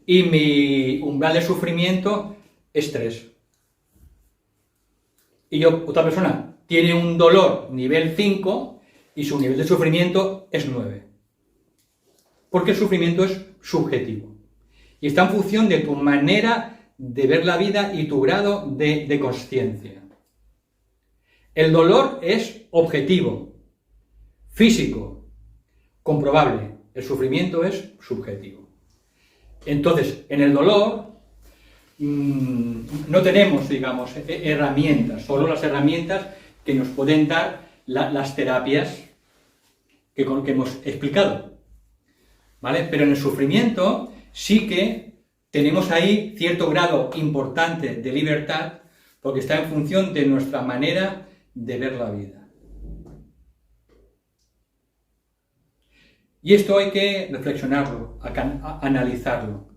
y mi umbral de sufrimiento es 3. Y otra persona tiene un dolor nivel 5 y su nivel de sufrimiento es 9. Porque el sufrimiento es subjetivo. Y está en función de tu manera de ver la vida y tu grado de consciencia. El dolor es objetivo, físico, comprobable. El sufrimiento es subjetivo. Entonces, en el dolor no tenemos, digamos, herramientas, solo las herramientas que nos pueden dar las terapias que hemos explicado, ¿vale? Pero en el sufrimiento sí que tenemos ahí cierto grado importante de libertad, porque está en función de nuestra manera de ver la vida. Y esto hay que reflexionarlo, analizarlo.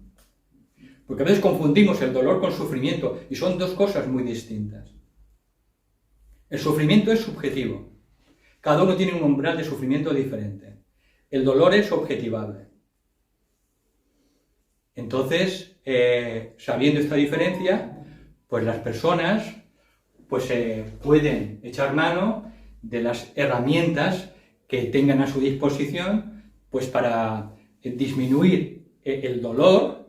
Porque a veces confundimos el dolor con sufrimiento y son dos cosas muy distintas. El sufrimiento es subjetivo. Cada uno tiene un umbral de sufrimiento diferente. El dolor es objetivable. Entonces, sabiendo esta diferencia, pues las personas pues, pueden echar mano de las herramientas que tengan a su disposición pues, para disminuir el dolor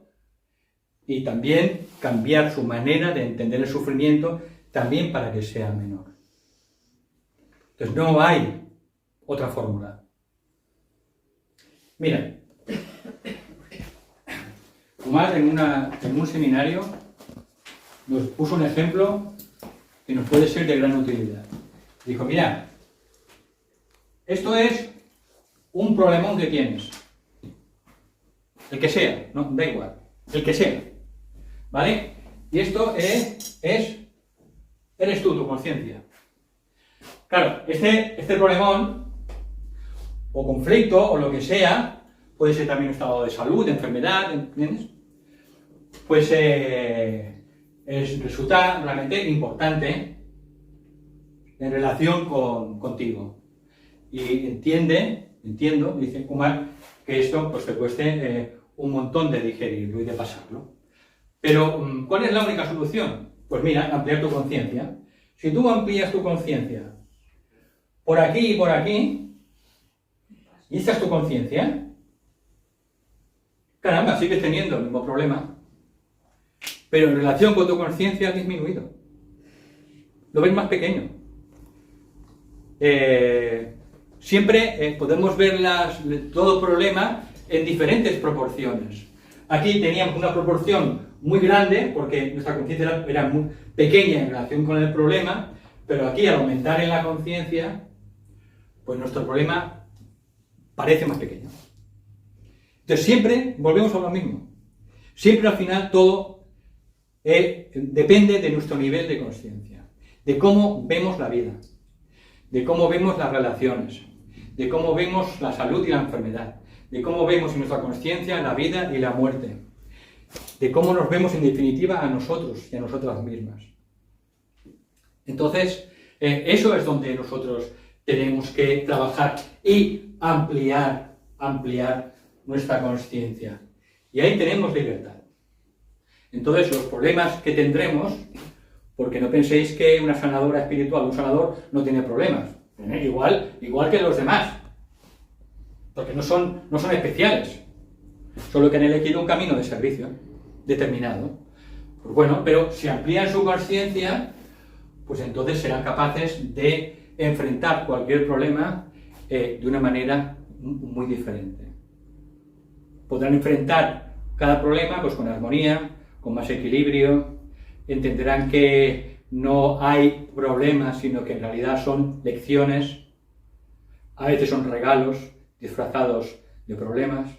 y también cambiar su manera de entender el sufrimiento también para que sea menor. Entonces no hay otra fórmula. Mira, Kumar en un seminario nos puso un ejemplo que nos puede ser de gran utilidad. Dijo, mira, esto es un problemón que tienes. El que sea, no, da igual, el que sea. ¿Vale? Y esto eres tú, tu conciencia. Claro, este problemón, o conflicto, o lo que sea, puede ser también un estado de salud, de enfermedad, ¿entiendes? Pues resulta realmente importante en relación contigo. Y entiendo, dice Kumar, que esto pues te cueste un montón de digerirlo y de pasarlo. Pero, ¿cuál es la única solución? Pues mira, ampliar tu conciencia. Si tú amplías tu conciencia por aquí y por aquí, y esta es tu conciencia, caramba, sigues teniendo el mismo problema, pero en relación con tu conciencia ha disminuido. Lo ves más pequeño. Siempre podemos ver todo problema en diferentes proporciones. Aquí teníamos una proporción muy grande, porque nuestra conciencia era muy pequeña en relación con el problema, pero aquí al aumentar en la conciencia, pues nuestro problema parece más pequeño. Entonces siempre volvemos a lo mismo. Siempre al final todo depende de nuestro nivel de conciencia, de cómo vemos la vida, de cómo vemos las relaciones, de cómo vemos la salud y la enfermedad, de cómo vemos en nuestra conciencia la vida y la muerte, de cómo nos vemos en definitiva a nosotros y a nosotras mismas. Entonces, eso es donde nosotros tenemos que trabajar y ampliar nuestra conciencia. Y ahí tenemos libertad. Entonces, los problemas que tendremos, porque no penséis que una sanadora espiritual, un sanador, no tiene problemas. Igual que los demás. Porque no son especiales. Solo que han elegido un camino de servicio determinado. Pues bueno, pero si amplían su conciencia, pues entonces serán capaces de enfrentar cualquier problema de una manera muy diferente. Podrán enfrentar cada problema pues con armonía, con más equilibrio, entenderán que no hay problemas, sino que en realidad son lecciones, a veces son regalos disfrazados de problemas.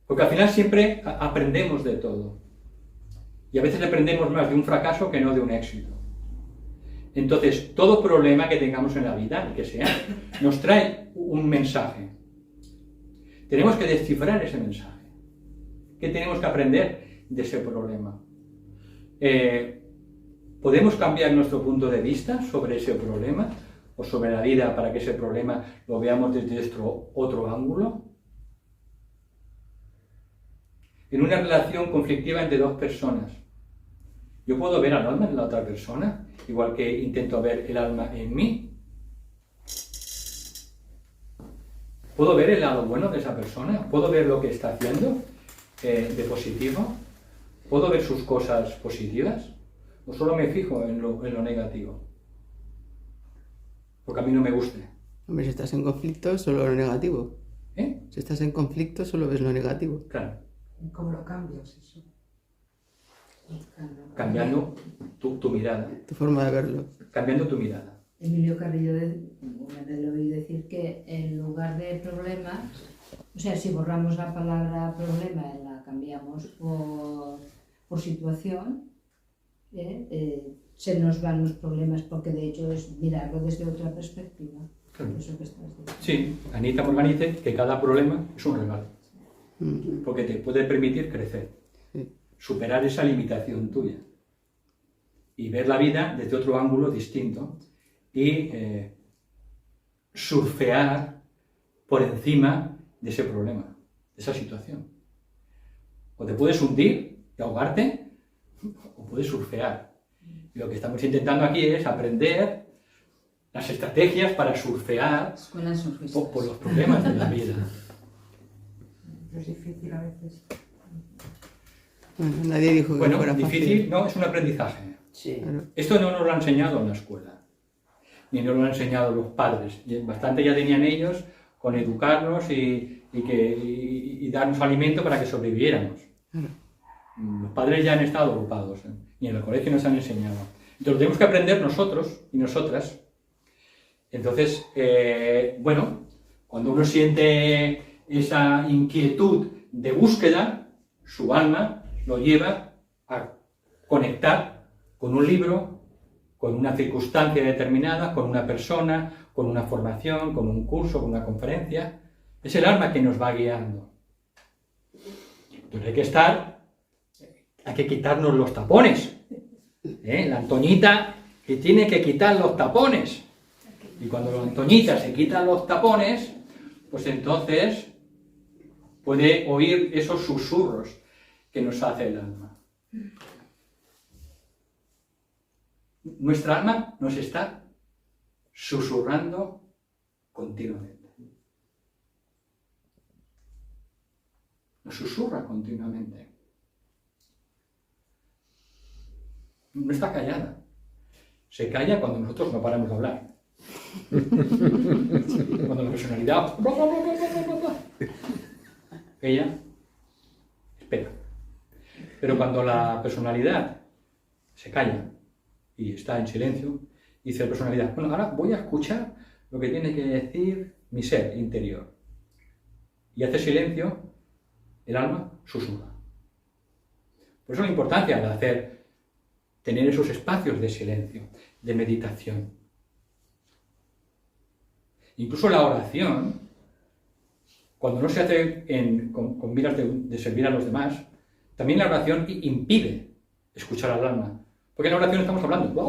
Porque al final siempre aprendemos de todo. Y a veces aprendemos más de un fracaso que no de un éxito. Entonces, todo problema que tengamos en la vida, el que sea, nos trae un mensaje. Tenemos que descifrar ese mensaje. ¿Qué tenemos que aprender de ese problema? ¿Podemos cambiar nuestro punto de vista sobre ese problema o sobre la vida para que ese problema lo veamos desde otro ángulo? En una relación conflictiva entre dos personas, ¿yo puedo ver al alma en la otra persona, igual que intento ver el alma en mí? ¿Puedo ver el lado bueno de esa persona? ¿Puedo ver lo que está haciendo de positivo? ¿Puedo ver sus cosas positivas? ¿O solo me fijo en lo negativo? Porque a mí no me guste. Hombre, si estás en conflicto, solo lo negativo. ¿Eh? Si estás en conflicto, solo ves lo negativo. Claro. ¿Cómo lo cambias eso? Cambiando tu mirada. Tu forma de verlo. Cambiando tu mirada. Emilio Carrillo me oí decir que en lugar de problemas, o sea, si borramos la palabra problema y la cambiamos por situación, se nos van los problemas, porque de hecho es mirarlo desde otra perspectiva. Claro. Eso que estás diciendo. Sí, Anita Morgan dice que cada problema es un regalo, porque te puede permitir crecer, superar esa limitación tuya y ver la vida desde otro ángulo distinto y surfear por encima de ese problema, de esa situación. O te puedes hundir y ahogarte, o puedes surfear. Y lo que estamos intentando aquí es aprender las estrategias para surfear Escuelas surfistas. por los problemas de la vida. Es difícil a veces. Bueno, nadie dijo que Bueno, fuera fácil. difícil, no, es un aprendizaje. Sí. Claro. Esto no nos lo ha enseñado en la escuela, ni nos lo han enseñado los padres. Bastante ya tenían ellos con educarnos y darnos alimento para que sobreviviéramos. Los padres ya han estado ocupados, y en el colegio nos han enseñado. Entonces lo tenemos que aprender nosotros y nosotras. Entonces, bueno, cuando uno siente esa inquietud de búsqueda, su alma lo lleva a conectar con un libro, con una circunstancia determinada, con una persona, con una formación, con un curso, con una conferencia. Es el alma que nos va guiando. Entonces hay que quitarnos los tapones. La Antoñita que tiene que quitar los tapones. Y cuando la Antoñita se quita los tapones, pues entonces puede oír esos susurros que nos hace el alma. Nuestra alma nos está susurrando continuamente. Nos susurra continuamente. No está callada. Se calla cuando nosotros no paramos de hablar. Cuando la personalidad... ella espera. Pero cuando la personalidad se calla y está en silencio, dice la personalidad, bueno, ahora voy a escuchar lo que tiene que decir mi ser interior. Y hace silencio, el alma susurra. Por eso la importancia de tener esos espacios de silencio, de meditación. Incluso la oración, cuando no se hace con miras de servir a los demás, también la oración impide escuchar al alma. Porque en la oración estamos hablando,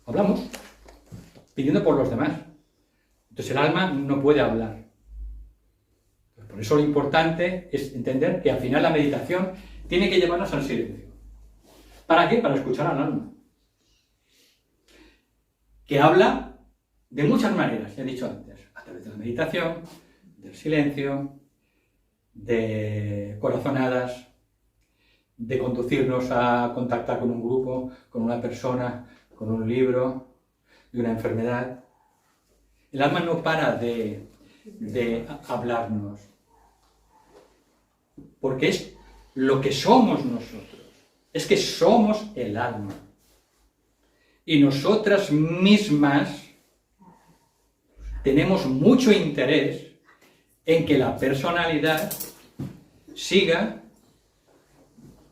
hablamos, pidiendo por los demás. Entonces el alma no puede hablar. Por eso lo importante es entender que al final la meditación tiene que llevarnos al silencio. ¿Para qué? Para escuchar al alma. Que habla de muchas maneras, ya he dicho antes, a través de la meditación, del silencio, de corazonadas, de conducirnos a contactar con un grupo, con una persona, con un libro, de una enfermedad. El alma no para de hablarnos, porque es lo que somos nosotros. Es que somos el alma. Y nosotras mismas tenemos mucho interés en que la personalidad siga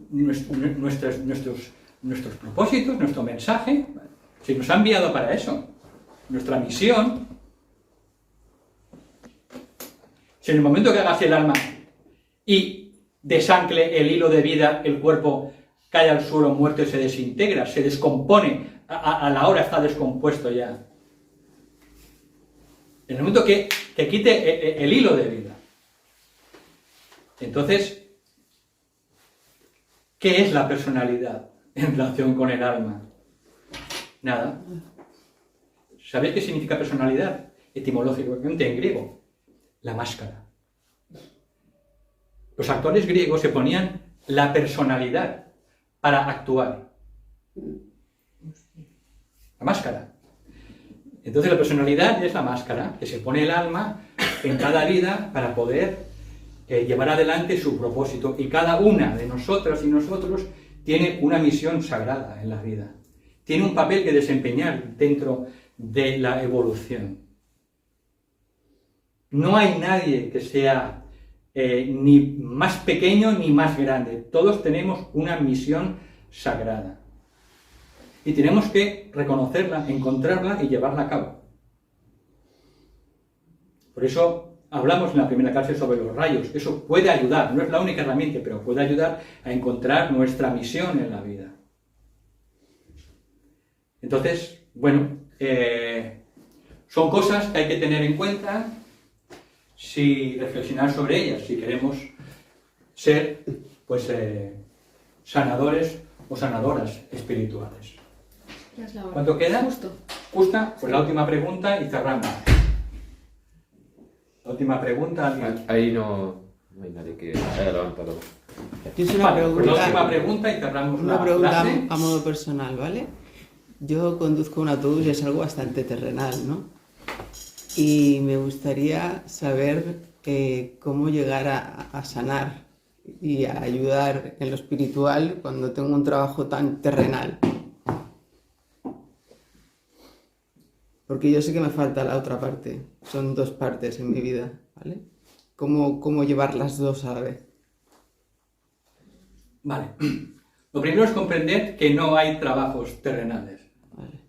nuestros propósitos, nuestro mensaje. Se nos ha enviado para eso. Nuestra misión. Si en el momento que hagas el alma y desancle el hilo de vida, el cuerpo cae al suelo muerto y se desintegra, se descompone, a la hora está descompuesto ya. En el momento que quite el hilo de vida. Entonces, ¿qué es la personalidad en relación con el alma? Nada. ¿Sabéis qué significa personalidad? Etimológicamente en griego. La máscara. Los actores griegos se ponían la personalidad para actuar. La máscara. Entonces la personalidad es la máscara que se pone el alma en cada vida para poder llevar adelante su propósito. Y cada una de nosotras y nosotros tiene una misión sagrada en la vida. tiene un papel que desempeñar dentro de la evolución. No hay nadie que sea ni más pequeño ni más grande. Todos tenemos una misión sagrada. Y tenemos que reconocerla, encontrarla y llevarla a cabo. Por eso hablamos en la primera clase sobre los rayos. Eso puede ayudar, no es la única herramienta, pero puede ayudar a encontrar nuestra misión en la vida. Entonces, bueno, son cosas que hay que tener en cuenta si reflexionar sobre ellas, si queremos ser, pues, sanadores o sanadoras espirituales. Ya es la hora. ¿Cuánto queda? Justo. Justa, pues la última pregunta y cerramos. La última pregunta. ¿Alguien? Ahí no hay nadie que haya levantado. Yo hice una Vale, pues la última pregunta, pregunta y cerramos una la pregunta clase. a modo personal, ¿vale? Yo conduzco un autobús y es algo bastante terrenal, ¿no? Y me gustaría saber cómo llegar a sanar y a ayudar en lo espiritual cuando tengo un trabajo tan terrenal. Porque yo sé que me falta la otra parte. Son dos partes en mi vida, ¿vale? ¿Cómo llevar las dos a la vez? Vale. Lo primero es comprender que no hay trabajos terrenales. Vale.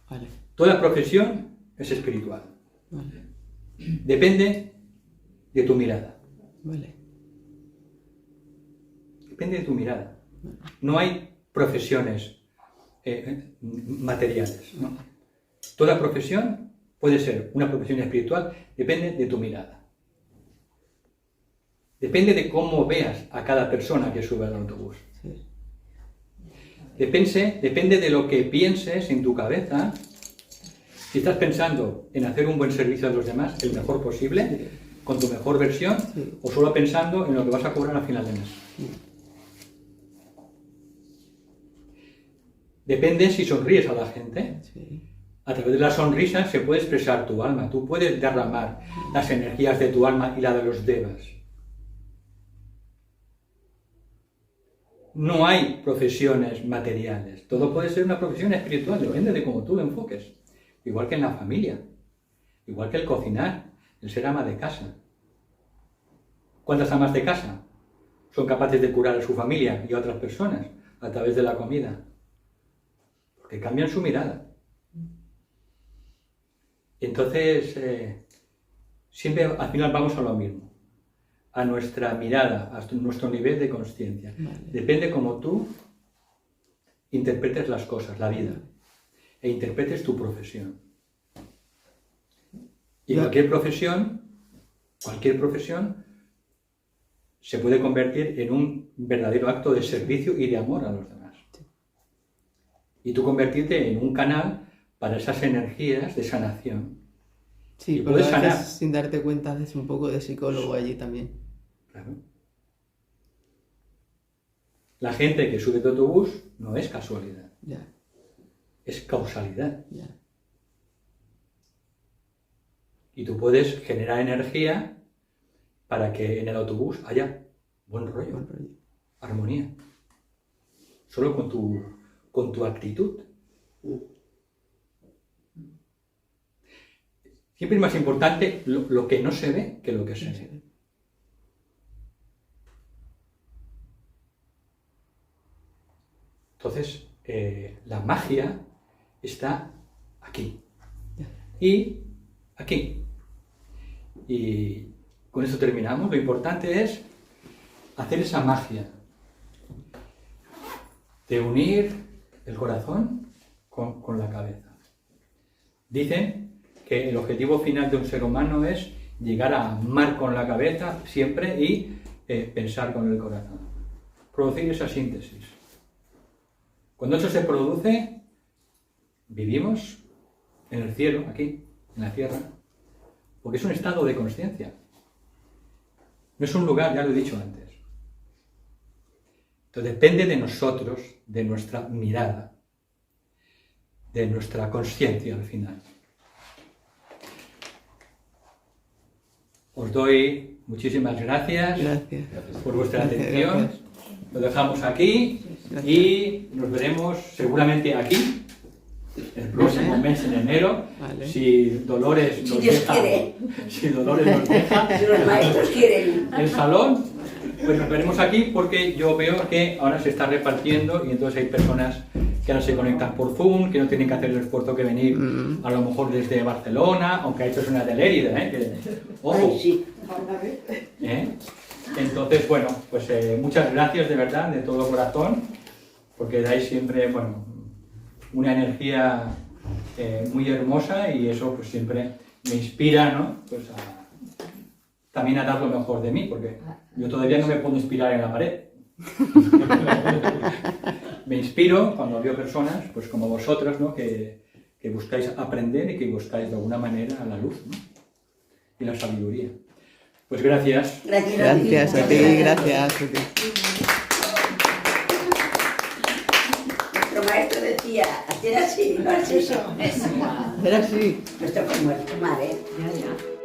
Vale. Toda profesión es espiritual. Vale. Depende de tu mirada. Vale. Depende de tu mirada. No hay profesiones materiales, ¿no? Toda profesión puede ser una profesión espiritual, depende de tu mirada. Depende de cómo veas a cada persona que sube al autobús. Sí. Depende de lo que pienses en tu cabeza. Si estás pensando en hacer un buen servicio a los demás, el mejor posible, con tu mejor versión, Sí. o solo pensando en lo que vas a cobrar al final de mes. Depende si sonríes a la gente. Sí. A través de la sonrisa se puede expresar tu alma. Tú puedes derramar las energías de tu alma y la de los devas. No hay profesiones materiales. Todo puede ser una profesión espiritual, depende de cómo tú lo enfoques. Igual que en la familia, igual que el cocinar, el ser ama de casa. ¿Cuántas amas de casa son capaces de curar a su familia y a otras personas a través de la comida? Porque cambian su mirada. Entonces, siempre al final vamos a lo mismo, a nuestra mirada, a nuestro nivel de conciencia. Vale. Depende cómo tú interpretes las cosas, la vida, e interpretes tu profesión. Y Ya. cualquier profesión se puede convertir en un verdadero acto de servicio y de amor a los demás. Y tú convertirte en un canal para esas energías de sanación. Sí, Y pero puedes a veces, sanar. sin darte cuenta, haces un poco de psicólogo allí también. Claro. La gente que sube de autobús no es casualidad, Ya, es causalidad. ya. Y tú puedes generar energía para que en el autobús haya buen rollo, Buen rollo. armonía. Solo con tu actitud. Siempre es más importante lo que no se ve que lo que se ve. Entonces, la magia está aquí y aquí. Y con eso terminamos. Lo importante es hacer esa magia de unir el corazón con la cabeza. Dicen que el objetivo final de un ser humano es llegar a amar con la cabeza siempre y pensar con el corazón. Producir esa síntesis. Cuando eso se produce, vivimos en el cielo, aquí, en la tierra, porque es un estado de conciencia. No es un lugar, ya lo he dicho antes. Entonces depende de nosotros, de nuestra mirada, de nuestra conciencia al final. Os doy muchísimas gracias Gracias. por vuestra Gracias, atención. gracias. lo dejamos aquí y nos veremos seguramente aquí el próximo mes en enero. Vale. Si Dolores nos Si Dios deja, quiere. si Dolores nos deja Si los maestros quieren. el salón, pues nos veremos aquí porque yo veo que ahora se está repartiendo y entonces hay personas que ahora se conectan por Zoom, que no tienen que hacer el esfuerzo que venir a lo mejor desde Barcelona, aunque hay personas de Lérida, ojo. Ay, sí. ¿Eh? Entonces, bueno, pues muchas gracias de verdad, de todo corazón, porque dais siempre, bueno, una energía muy hermosa y eso pues siempre me inspira, ¿no? Pues también a dar lo mejor de mí, porque yo todavía no me puedo inspirar en la pared. Me inspiro cuando veo personas, pues como vosotros, ¿no? Que buscáis aprender y que buscáis de alguna manera la luz, ¿no? Y la sabiduría. Pues gracias. Gracias a ti, gracias a ti. Nuestro maestro decía, hacer así, no es eso. Era así. Nuestro como el tomar, ¿eh? Ya, ya.